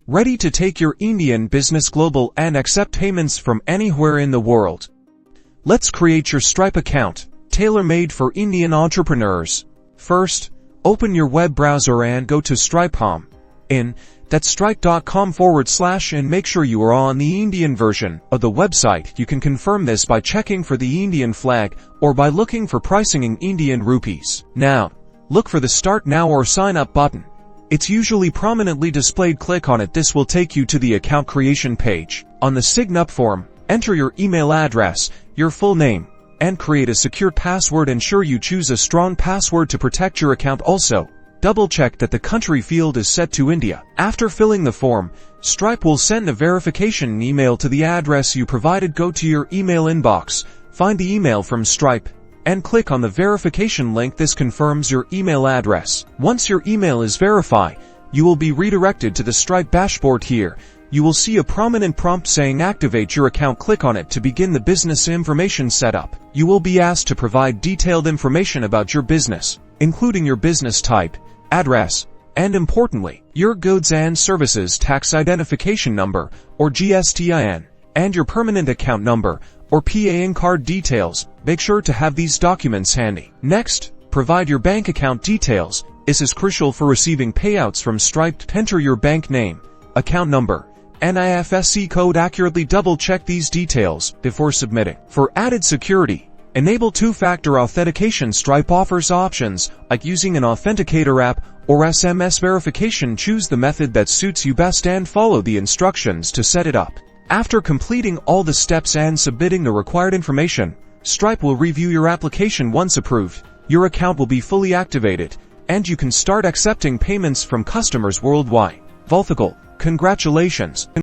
ready to take your Indian business global and accept payments from anywhere in the world. Let's create your Stripe account, tailor-made for Indian entrepreneurs. First, open your web browser and go to Stripe Home. That's stripe.com / and make sure you are on the Indian version of the website. You can confirm this by checking for the Indian flag or by looking for pricing in Indian rupees. Now, look for the Start Now or Sign Up button. It's usually prominently displayed. Click on it. This will take you to the account creation page. On the Signup Form, enter your email address, your full name, and create a secure password. Ensure you choose a strong password to protect your account. Also, double-check that the country field is set to India. After filling the form, Stripe will send a verification email to the address you provided. Go to your email inbox, find the email from Stripe, and click on the verification link. This confirms your email address. Once your email is verified, you will be redirected to the Stripe dashboard. Here, you will see a prominent prompt saying activate your account. Click on it to begin the business information setup. You will be asked to provide detailed information about your business, including your business type, address, and importantly, your goods and services tax identification number, or GSTIN, and your permanent account number, or PAN card details. Make sure to have these documents handy. Next, provide your bank account details. This is crucial for receiving payouts from Stripe. Enter your bank name, account number, and IFSC code accurately. Double-check these details before submitting. For added security, enable two-factor authentication. Stripe offers options like using an authenticator app or SMS verification. Choose the method that suits you best and follow the instructions to set it up. After completing all the steps and submitting the required information, Stripe will review your application. Once approved, your account will be fully activated, and you can start accepting payments from customers worldwide. Congratulations!